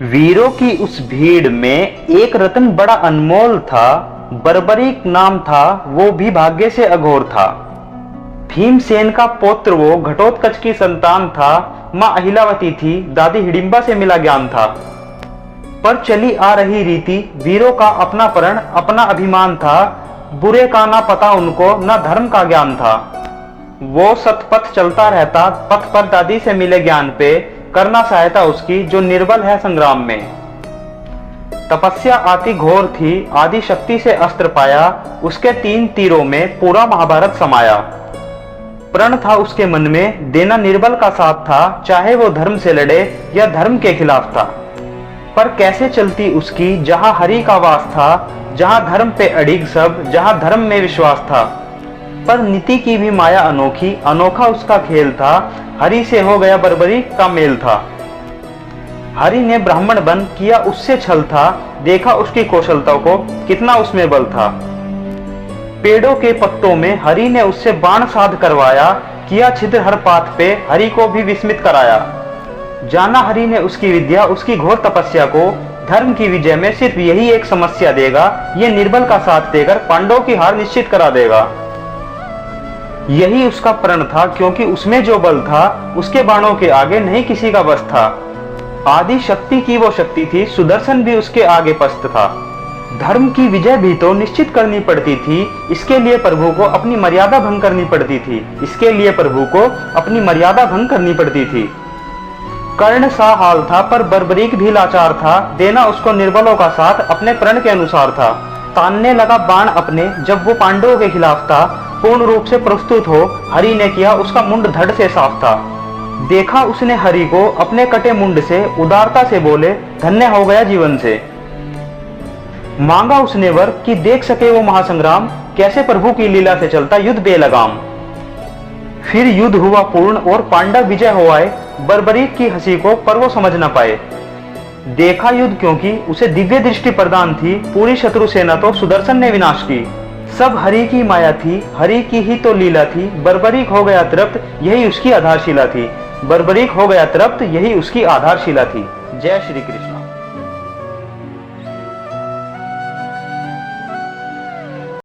वीरों की उस भीड़ में एक रत्न बड़ा अनमोल था। बर्बरीक नाम था, वो भी भाग्य से अघोर था। भीमसेन का पौत्र वो घटोत्कच की संतान था। माँ अहिलावती थी, दादी हिडिंबा से मिला ज्ञान था। पर चली आ रही रीति, वीरों का अपना प्रण अपना अभिमान था। बुरे का ना पता उनको, ना धर्म का ज्ञान था। वो सतपथ चलता रहता, पथ पर दादी से मिले ज्ञान पे करना सहायता उसकी, जो निर्बल है संग्राम में। तपस्या आती घोर थी, आदि शक्ति से अस्त्र पाया, उसके 3 तीरों में पूरा महाभारत समाया। प्रण था उसके मन में, देना निर्बल का साथ था, चाहे वो धर्म से लड़े या धर्म के खिलाफ था। पर कैसे चलती उसकी, जहां हरि का वास था, जहां धर्म पे अड़िग सब, जहां धर्म में विश्वास था। पर नीति की भी माया अनोखी, अनोखा उसका खेल था। हरि से हो गया बर्बरीक का मेल था। हरि ने ब्राह्मण बन किया उससे छल था, देखा उसकी कौशलता को, कितना उसमें बल था। पेड़ों के पत्तों में हरि ने उससे बाण साध करवाया, किया छिद्र हर पात पे, हरि को भी विस्मित कराया। जाना हरि ने उसकी विद्या, उसकी घोर तपस्या को, धर्म की विजय में सिर्फ यही एक समस्या देगा, ये निर्बल का साथ देकर पांडवों की हार निश्चित करा देगा। यही उसका प्रण था, क्योंकि उसमें जो बल था, उसके बाणों के आगे नहीं किसी का बस था। आदि शक्ति की वो शक्ति थी, सुदर्शन भी उसके आगे पस्त था। धर्म की विजय भी तो निश्चित करनी पड़ती थी, इसके लिए प्रभु को अपनी मर्यादा भंग करनी पड़ती थी। इसके लिए प्रभु को अपनी मर्यादा भंग करनी पड़ती थी। कर्ण सा हाल था, पर बर्बरीक भी लाचार था, देना उसको निर्बलों का साथ अपने प्रण के अनुसार था। तानने लगा बाण अपने, जब वो पांडवों के खिलाफ था, पूर्ण रूप से प्रस्तुत हो, हरि ने किया उसका मुंड धड़ से साफ था। देखा उसने हरि को अपने कटे मुंड से, उदारता से बोले, धन्य हो गया जीवन से। मांगा उसने वर कि देख सके वो महासंग्राम, कैसे प्रभु की लीला से चलता युद्ध बेलगाम। फिर युद्ध हुआ पूर्ण और पांडव विजय हो आए, बर्बरीक की हंसी को पर वो समझ न पाए। देखा युद्ध क्योंकि उसे दिव्य दृष्टि प्रदान थी, पूरी शत्रु सेना तो सुदर्शन ने विनाश की। सब हरि की माया थी, हरि की ही तो लीला थी। बर्बरीक हो गया तृप्त, यही उसकी आधारशिला थी। बर्बरीक हो गया तृप्त, यही उसकी आधारशिला थी। जय श्री कृष्ण।